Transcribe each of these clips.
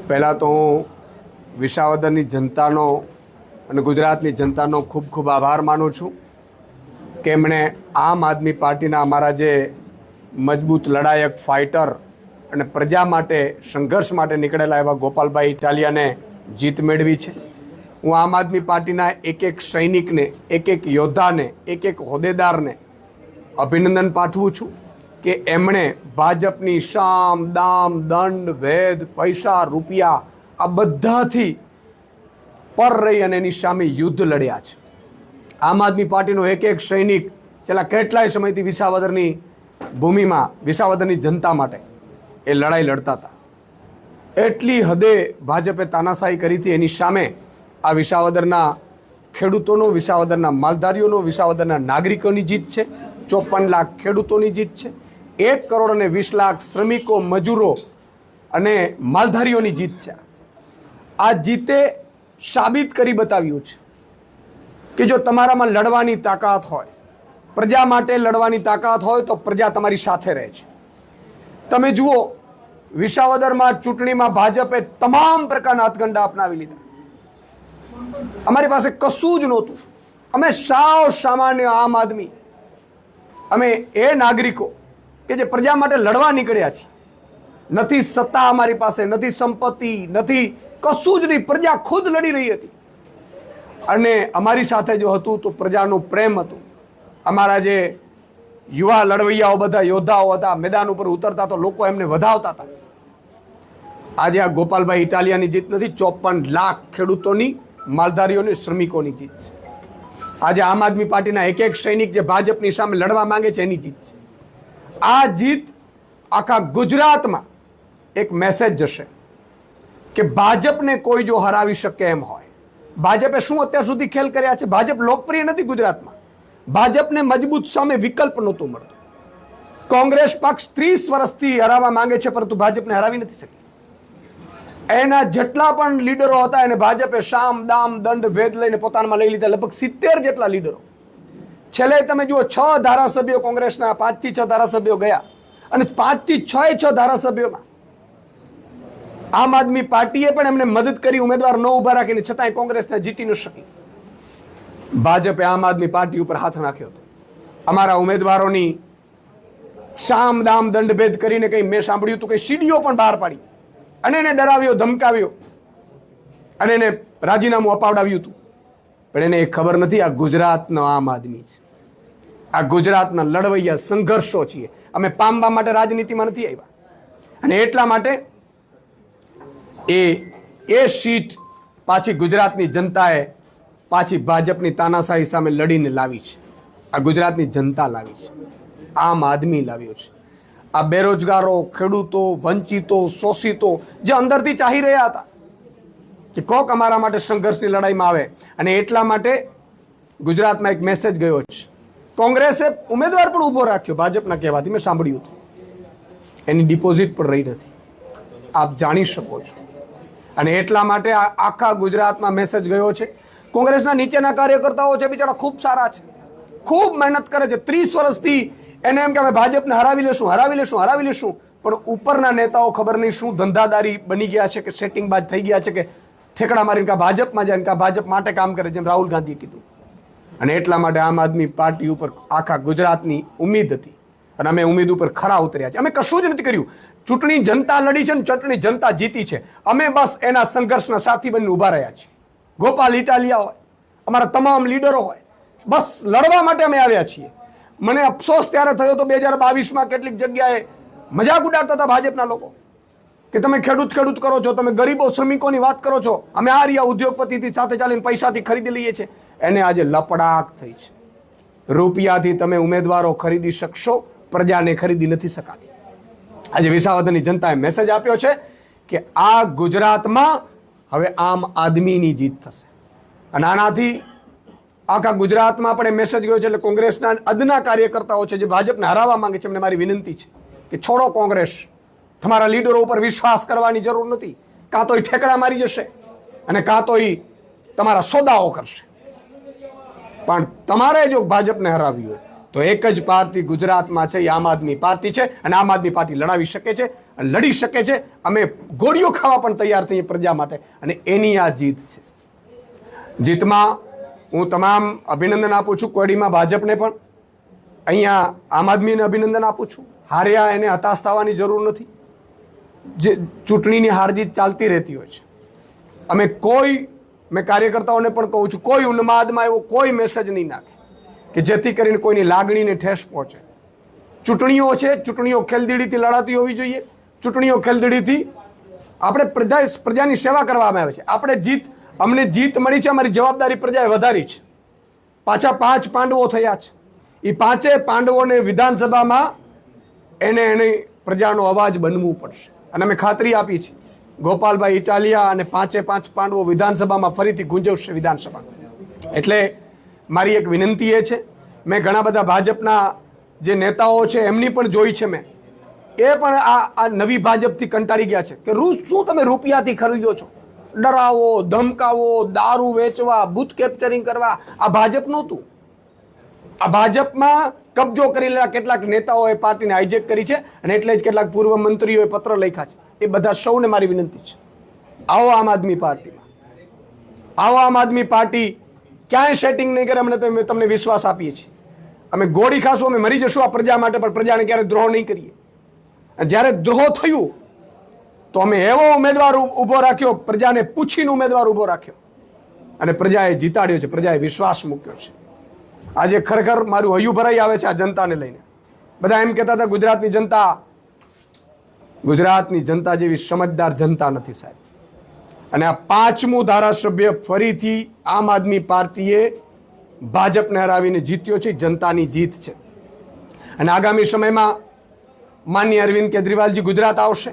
પહેલાં તો હું વિસાવદરની જનતાનો અને ગુજરાતની જનતાનો ખૂબ ખૂબ આભાર માનું છું કે એમણે આમ આદમી પાર્ટીના અમારા જે મજબૂત લડાયક ફાઇટર અને પ્રજા માટે સંઘર્ષ માટે નીકળેલા એવા ગોપાલભાઈ ઇટાલિયાને જીત મેળવી છે। હું આમ આદમી પાર્ટીના એક એક સૈનિકને, એક એક યોદ્ધાને, એક એક હોદ્દેદારને અભિનંદન પાઠવું છું કે એમણે ભાજપની સામ દામ દંડ ભેદ પૈસા રૂપિયા આ બધાથી પર રહી અને એની સામે યુદ્ધ લડ્યા છે। આમ આદમી પાર્ટીનો એક એક સૈનિક છેલ્લા કેટલાય સમયથી વિસાવદરની ભૂમિમાં વિસાવદરની જનતા માટે એ લડાઈ લડતા હતા। એટલી હદે ભાજપે તાનાશાહી કરી હતી, એની સામે આ વિસાવદરના ખેડૂતોનો, વિસાવદરના માલધારીઓનો, વિસાવદરના નાગરિકોની જીત છે। 54 લાખ ખેડૂતોની જીત છે, 1 કરોડ અને 20 લાખ શ્રમિકો, મજૂરો અને માલધારીઓની જીત છે। આ જીતે સાબિત કરી બતાવ્યું છે કે જો તમારામાં લડવાની તાકાત હોય, પ્રજા માટે લડવાની તાકાત હોય તો પ્રજા તમારી સાથે રહે છે। તમે જુઓ, વિસાવદરમાં ચૂંટણીમાં ભાજપે તમામ પ્રકારના હાથગંડા અપનાવી લીધા। અમારી પાસે કશું જ નહોતું। અમે સાવ સામાન્ય આમ આદમી, અમે એ નાગરિકો કે જે પ્રજા માટે લડવા નીકળ્યા છીએ। નથી સત્તા અમારી પાસે, નથી સંપત્તિ, નથી કશું જ નહીં, પ્રજા ખુદ લડી રહી હતી। અને અમારી સાથે જો હતું તો પ્રજાનું પ્રેમ હતું। અમારા જે યુવા લડવૈયાઓ બધા યોદ્ધાઓ હતા, મેદાન ઉપર ઉતરતા તો લોકો એમને વધાવતા હતા। આજે આ ગોપાલભાઈ ઇટાલિયાની જીત નથી, 54 લાખ ખેડૂતોની, માલધારીઓની, શ્રમિકોની જીત છે। આજે આમ આદમી પાર્ટીના એક એક સૈનિક જે ભાજપની સામે લડવા માંગે છે એની જીત છે। આ જીત આખા ગુજરાતમાં એક મેસેજ જશે કે ભાજપને કોઈ જો હરાવી શકે એમ હોય। ભાજપે શું અત્યાર સુધી ખેલ કર્યા છે? ભાજપ લોકપ્રિય નથી ગુજરાતમાં, ભાજપને મજબૂત સામે વિકલ્પ નહોતું મળતું। કોંગ્રેસ પક્ષ 30 વર્ષથી હરાવવા માંગે છે પરંતુ ભાજપને હરાવી નથી શકી। એના જેટલા પણ લીડરો હતા એને ભાજપે સામ દામ દંડ ભેદ લઈને પોતાનામાં લઈ લીધા, લગભગ 70 જેટલા લીડરો। છેલ્લે તમે જુઓ, 6 ધારાસભ્યો કોંગ્રેસના, 5 થી 6 ધારાસભ્યો ગયા અને 5 થી 6 ધારાસભ્યોમાં આમ આદમી પાર્ટીએ પણ એમને મદદ કરી, ઉમેદવાર ન ઉભા રાખીને, છતાંય કોંગ્રેસને જીતી ન શકી। ભાજપે આમ આદમી પાર્ટી ઉપર હાથ નાખ્યો હતો। અમારા ઉમેદવારોની સામ દામ દંડ ભેદ કરીને કંઈ મેં સાંભળ્યું હતું કે સીડીઓ પણ બહાર પાડી અને એને ડરાવ્યો, ધમકાવ્યો અને એને રાજીનામું અપાવડાવ્યું હતું। પણ એને એ ખબર નથી આ ગુજરાતનો આમ આદમી છે, આ ગુજરાતના લડવૈયા સંઘર્ષો છીએ। અમે પામવા માટે રાજનીતિમાં નથી આવ્યા અને એટલા માટે એ સીટ પાછી ગુજરાતની જનતાએ પાછી ભાજપની તાનાશાહી સામે લડીને લાવી છે। આ ગુજરાતની જનતા લાવી છે, આમ આદમી લાવ્યો છે। આ બેરોજગારો, ખેડૂતો, વંચિતો, શોષિતો જે અંદરથી ચાહી રહ્યા હતા કે કોક અમારા માટે સંઘર્ષની લડાઈમાં આવે, અને એટલા માટે ગુજરાતમાં એક મેસેજ ગયો છે। કોંગ્રેસે ઉમેદવાર પણ ઊભો રાખ્યો ભાજપના કહેવાથી, મેં સાંભળ્યું હતું, એની ડિપોઝિટ પણ રહી નથી, આપ જાણી શકો છો। અને એટલા માટે આખા ગુજરાતમાં મેસેજ ગયો છે। કોંગ્રેસના નીચેના કાર્યકર્તાઓ છે, બિચારા ખૂબ સારા છે, ખૂબ મહેનત કરે છે। 30 વર્ષથી એને એમ કે અમે ભાજપને હરાવી લેશું, હરાવી લેશું, હરાવી લેશું, પણ ઉપરના નેતાઓ ખબર નહીં શું ધંધાદારી બની ગયા છે કે સેટિંગબાજ થઈ ગયા છે કે ઠેકડા મારીને કા ભાજપમાં જાય ને કા ભાજપ માટે કામ કરે, જેમ રાહુલ ગાંધીએ કીધું। અને એટલા માટે આમ આદમી પાર્ટી ઉપર આખા ગુજરાતની ઉમ્મીદ હતી અને અમે ઉમ્મીદ ઉપર ખરા ઉતર્યા છે। અમે કશું જ નથી કર્યું। ચૂંટણી જનતા લડી છે ને ચૂંટણી જનતા જીતી છે। અમે બસ એના સંઘર્ષના સાથી બનીને ઊભા રહ્યા છીએ। ગોપાલ ઇટાલિયા હોય, અમારા તમામ લીડરો હોય, બસ લડવા માટે અમે આવ્યા છીએ। મને અફસોસ ત્યારે થયો તો 2022માં કેટલીક જગ્યાએ મજાક ઉડાડતા હતા ભાજપના લોકો કે તમે ખેડૂત કરો છો, તમે ગરીબો શ્રમિકોની વાત કરો છો, અમે આ રહ્યા ઉદ્યોગપતિથી સાથે ચાલીને પૈસાથી ખરીદી લઈએ છીએ। એને આજે લપડાક થઈ છે। રૂપિયાથી તમે ઉમેદવારો ખરીદી શકશો, પ્રજાને ખરીદી નથી શકાતી। આજે વિસાવદરની જનતાએ મેસેજ આપ્યો છે કે આ ગુજરાતમાં હવે આમ આદમીની જીત થશે અને આનાથી આખા ગુજરાતમાં પણ એ મેસેજ ગયો છે। એટલે કોંગ્રેસના અદના કાર્યકર્તાઓ છે જે ભાજપને હરાવવા માંગે છે, એમને મારી વિનંતી છે કે છોડો કોંગ્રેસ, તમારા લીડરો ઉપર વિશ્વાસ કરવાની જરૂર નથી। કાં તો એ ઠેકડા મારી જશે અને કાં તો એ તમારા સોદાઓ કરશે, પણ તમારે જો ભાજપને હરાવવી હોય તો એક જ પાર્ટી ગુજરાતમાં છે, એ આમ આદમી પાર્ટી છે. અને આમ આદમી પાર્ટી લડાવી શકે છે અને લડી શકે છે. અમે ગોળીઓ ખાવા પણ તૈયાર થઈએ પ્રજા માટે. અને એની આ જીત છે. જીતમાં હું તમામ અભિનંદન આપું છું. કોડીમાં ભાજપને પણ, અહીંયા આમ આદમીને અભિનંદન આપું છું. હાર્યા એને હતાશ થવાની જરૂર નથી. જે ચૂંટણીની હાર જીત ચાલતી રહેતી હોય છે. મેં કાર્યકર્તાઓને પણ કહું છું, કોઈ ઉન્માદમાં એવો કોઈ મેસેજ નહીં નાખે કે જેથી કરીને કોઈની લાગણીને ઠેસ પહોંચે. ચૂંટણીઓ છે, ચૂંટણીઓ ખેલદીડીથી લડાતી હોવી જોઈએ. ચૂંટણીઓ ખેલદીડીથી આપણે પ્રજાની સેવા કરવામાં આવે છે. અમને જીત મળી છે, અમારી જવાબદારી પ્રજાએ વધારી છે. પાછા 5 પાંડવો થયા છે. એ 5 પાંડવોને વિધાનસભામાં એને પ્રજાનો અવાજ બનવું પડશે. અને અમે ખાતરી આપી છે, ગોપાલભાઈ ઇટાલિયા અને 5 પાંડવો વિધાનસભામાં ફરીથી ગુંજવશે વિધાનસભા. એટલે મારી એક વિનંતી એ છે, મેં ઘણા બધા ભાજપના જે નેતાઓ છે એમની પણ જોઈ છે. મેં એ પણ આ નવી ભાજપથી કંટાળી ગયા છે કે શું તમે રૂપિયાથી ખરીદો છો? ડરાવો, ધમકાવો, દારૂ વેચવા, બૂથ કેપ્ચરિંગ કરવા, આ ભાજપ નહોતું. આ ભાજપમાં કબજો કરેલા કેટલાક નેતાઓએ પાર્ટીને હાઈજેક કરી છે. અને એટલે જ કેટલાક પૂર્વ મંત્રીઓએ પત્ર લખ્યા છે. એ બધા સૌને મારી વિનંતી છે, આવો આમ આદમી પાર્ટીમાં, આવો આમ આદમી પાર્ટી ક્યાંય સેટિંગ નહીં કરે. અમને તમને વિશ્વાસ આપીએ છીએ. અમે ગોળી ખાશું, અમે મરી જશું આ પ્રજા માટે, પણ પ્રજાને ક્યારે દ્રોહ નહીં કરીએ. અને જ્યારે દ્રોહ થયું તો અમે એવો ઉમેદવાર ઊભો રાખ્યો, પ્રજાને પૂછીને ઉમેદવાર ઊભો રાખ્યો અને પ્રજાએ જીતાડ્યો છે. પ્રજાએ વિશ્વાસ મૂક્યો છે. આજે ખરેખર મારું હૈયું ભરાઈ આવે છે આ જનતાને લઈને. બધા એમ કહેતા હતા ગુજરાતની જનતા જેવી સમજદાર જનતા નથી સાહેબ. અને આ 5મું ધારાસભ્ય ફરીથી આમ આદમી પાર્ટીએ ભાજપને હરાવીને જીત્યો છે. જનતાની જીત છે. અને આગામી સમયમાં માનનીય અરવિંદ કેજરીવાલજી ગુજરાત આવશે.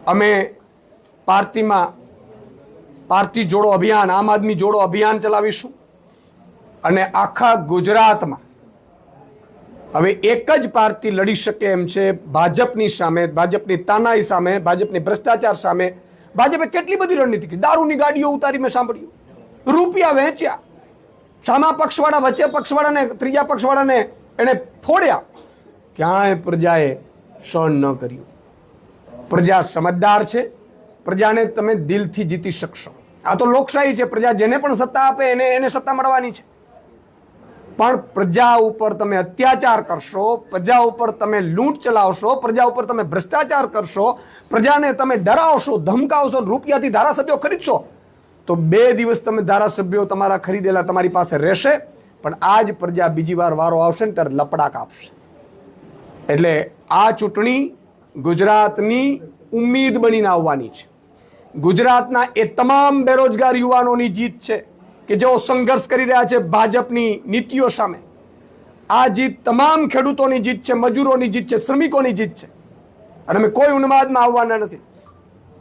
અમે પાર્ટી જોડો અભિયાન, આમ આદમી જોડો અભિયાન ચલાવીશું. અને આખા ગુજરાતમાં હવે એક જ પાર્ટી લડી શકે એમ છે ભાજપની સામે, ભાજપની તાનાઈ સામે, ભાજપની ભ્રષ્ટાચાર સામે. ભાજપે કેટલી બધી રણનીતિ કરી. દારૂની ગાડીઓ ઉતારી મેં સાંભળ્યું, રૂપિયા વહેંચ્યા, સામા પક્ષવાળા વચ્ચે પક્ષવાળાને, ત્રીજા પક્ષવાળાને એને ફોડ્યા. ક્યાંય પ્રજાએ સહન ન કર્યું. પ્રજા સમજદાર છે. પ્રજાને તમે દિલથી જીતી શકશો. આ તો લોકશાહી છે. પ્રજા જેને પણ સત્તા આપે એને સત્તા મળવાની છે. પણ પ્રજા ઉપર તમે અત્યાચાર કરશો, પ્રજા ઉપર તમે લૂંટ ચલાવશો, પ્રજા ઉપર તમે ભ્રષ્ટાચાર કરશો, પ્રજાને તમે ડરાવશો, ધમકાવશો, રૂપિયાથી ધારાસભ્યો ખરીદશો, તો 2 દિવસ તમે ધારાસભ્યો તમારા ખરીદેલા તમારી પાસે રહેશે. પણ આ જ પ્રજા બીજી વાર વારો આવશે ને ત્યારે લપડાક આપશે. એટલે આ ચૂંટણી ગુજરાતની ઉમ્મીદ બનીને આવવાની છે. ગુજરાતના એ તમામ બેરોજગાર યુવાનોની જીત છે કે જેઓ સંઘર્ષ કરી રહ્યા છે ભાજપની નીતિઓ સામે. આ જીત તમામ ખેડૂતોની જીત છે, મજૂરોની જીત છે, શ્રમિકોની જીત છે. અને અમે કોઈ ઉન્માદમાં આવવાના નથી.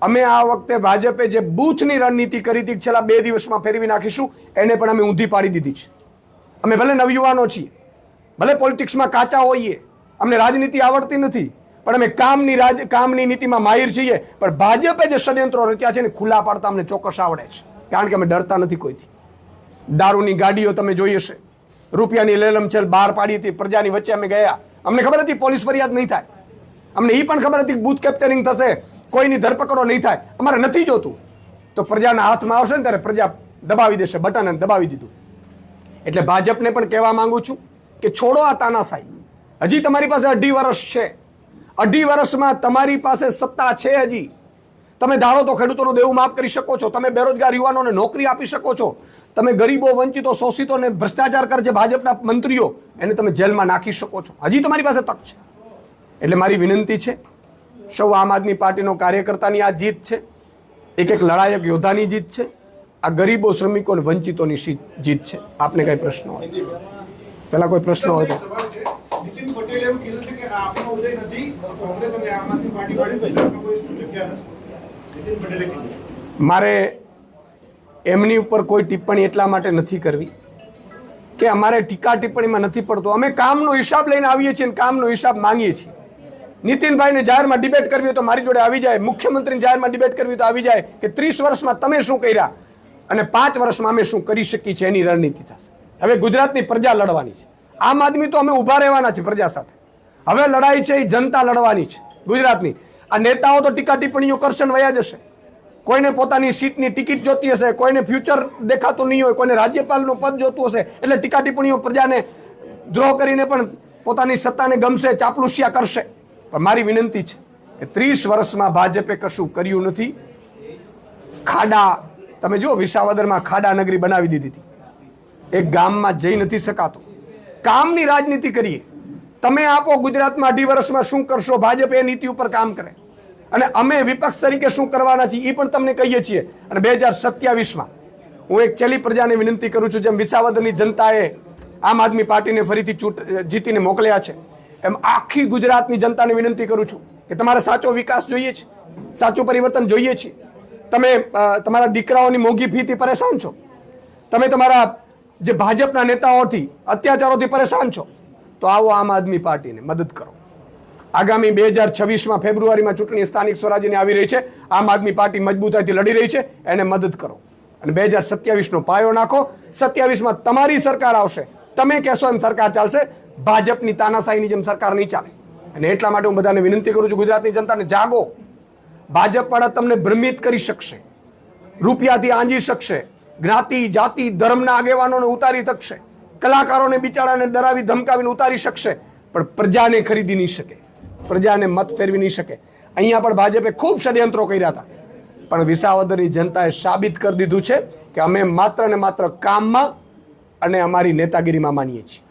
અમે આ વખતે ભાજપે જે બૂથની રણનીતિ કરી હતી છેલ્લા 2 દિવસમાં ફેરવી નાખીશું, એને પણ અમે ઊંધી પાડી દીધી છે. અમે ભલે નવયુવાનો છીએ, ભલે પોલિટિક્સમાં કાચા હોઈએ, અમને રાજનીતિ આવડતી નથી, પણ અમે કામની નીતિમાં માહિર છીએ. પણ ભાજપે જે ષડયંત્રો રચ્યા છે ને ખુલ્લા પાડતા અમને ચોક્કસ આવડે છે. કારણ કે અમે ડરતા નથી કોઈથી. દારૂની ગાડીઓ તમે જોઈ હશે, રૂપિયાની લેલમછેલ બહાર પાડી હતી. પ્રજાની વચ્ચે અમે ગયા. અમને ખબર હતી પોલીસ ફરિયાદ નહીં થાય. અમને એ પણ ખબર હતી કે બૂથ કેપ્ચરિંગ થશે, કોઈની ધરપકડો નહીં થાય. અમારે નથી જોતું. તો પ્રજાના હાથમાં આવશે ને ત્યારે પ્રજા દબાવી દેશે બટન, અને દબાવી દીધું. એટલે ભાજપને પણ કહેવા માંગુ છું કે છોડો આ તાનાશાહી. હજી તમારી પાસે 2.5 વર્ષ છે. 2.5 વર્ષમાં તમારી પાસે સત્તા છે. હજી તમે ધારો તો ખેડૂતોનું દેવું માફ કરી શકો છો. તમે બેરોજગાર યુવાનોને નોકરી આપી શકો છો. તમે ગરીબો, વંચિતો, શોષિતોને ભ્રષ્ટાચાર કરે છે ભાજપના મંત્રીઓ, એને તમે જેલમાં નાખી શકો છો. હજી તમારી પાસે તક છે. એટલે મારી વિનંતી છે, સૌ આમ આદમી પાર્ટીનો કાર્યકર્તાની આ જીત છે. એક લડાયક યોદ્ધાની જીત છે. આ ગરીબો, શ્રમિકો અને વંચિતોની જીત છે. આપને કઈ પ્રશ્ન હોય? પહેલા કોઈ પ્રશ્ન હોય તો નીતિન પટેલે એવું કીધું છે કે આપનો ઉદય નથી, કોંગ્રેસ અને આમ આદમી પાર્ટી વાળી કોઈ જગ્યા નથી. નીતિન પટેલે કીધું. મારે એમની ઉપર કોઈ ટિપ્પણી એટલા માટે નથી કરવી કે અમારે ટીકા ટિપ્પણીમાં નથી પડતો. અમે કામનો હિસાબ લઈને આવીએ છીએ અને કામનો હિસાબ માંગીએ છીએ. નીતિનભાઈને જાહેરમાં ડિબેટ કરવી હોય તો મારી જોડે આવી જાય. મુખ્યમંત્રીને જાહેરમાં ડિબેટ કરવી હોય તો આવી જાય કે 30 વર્ષમાં તમે શું કર્યા અને 5 વર્ષમાં અમે શું કરી શકીએ છીએ, એની રણનીતિ થશે. હવે ગુજરાતની પ્રજા લડવાની છે. આમ આદમી તો અમે ઊભા રહેવાના છે પ્રજા સાથે. હવે લડાઈ છે એ જનતા લડવાની છે ગુજરાતની. આ નેતાઓ તો ટીકા ટિપ્પણીઓ કરશે ને વયા જશે. કોઈને પોતાની સીટની ટિકિટ જોતી હશે, કોઈને ફ્યુચર દેખાતું નહીં હોય, કોઈને રાજ્યપાલનું પદ જોતું હશે, એટલે ટીકા ટિપ્પણીઓ પ્રજાને દ્રોહ કરીને પણ પોતાની સત્તાને ગમશે, ચાપલુસિયા કરશે. પણ મારી વિનંતી છે કે 30 વર્ષમાં ભાજપે કશું કર્યું નથી. ખાડા તમે જુઓ, વિસાવદરમાં ખાડા નગરી બનાવી દીધી હતી. એક ગામમાં જઈ નથી શકાતું. કામની રાજનીતિ કરીએ. તમે આપો ગુજરાતમાં 2.5 વર્ષમાં શું કરશો, ભાજપ એ નીતિ ઉપર કામ કરે અને અમે વિપક્ષ તરીકે શું કરવાના છીએ એ પણ તમને કહીએ છીએ. અને 2027માં હું એક છેલ્લી પ્રજાને વિનંતી કરું છું, જેમ વિસાવદરની જનતાએ આમ આદમી પાર્ટીને ફરીથી જીતીને મોકલ્યા છે, એમ આખી ગુજરાતની જનતાને વિનંતી કરું છું કે તમારે સાચો વિકાસ જોઈએ છે, સાચું પરિવર્તન જોઈએ છે. તમે તમારા દીકરાઓની મોંઘી ફીથી પરેશાન છો, તમે તમારા જે ભાજપના નેતાઓથી અત્યાચારોથી પરેશાન છો, તો આવો આમ આદમી પાર્ટીને મદદ કરો. આગામી 2026માં ફેબ્રુઆરીમાં ચૂંટણી સ્થાનિક સ્વરાજ્યની આવી રહી છે. આમ આદમી પાર્ટી મજબૂતાઈથી લડી રહી છે, એને મદદ કરો અને 2027નો પાયો નાખો. 27માં તમારી સરકાર આવશે, તમે કહેશો એમ સરકાર ચાલશે. ભાજપની તાનાશાહીની જેમ સરકાર નહીં ચાલે. અને એટલા માટે હું બધાને વિનંતી કરું છું, ગુજરાતની જનતાને જાગો. ભાજપવાળા તમને ભ્રમિત કરી શકશે, રૂપિયાથી આંજી શકશે, જ્ઞાતિ જાતિ ધર્મના આગેવાનોને ઉતારી શકશે, કલાકારોને બિચારાને ડરાવી ધમકાવીને ઉતારી શકશે, પણ પ્રજાને ખરીદી નહીં શકે, પ્રજાને મત ફેરવી નહીં શકે. અહીંયા પણ ભાજપે ખૂબ ષડયંત્રો કર્યા હતા, પણ વિસાવદરની જનતાએ સાબિત કરી દીધું છે કે અમે માત્ર ને માત્ર કામમાં અને અમારી નેતાગીરીમાં માનીએ છીએ.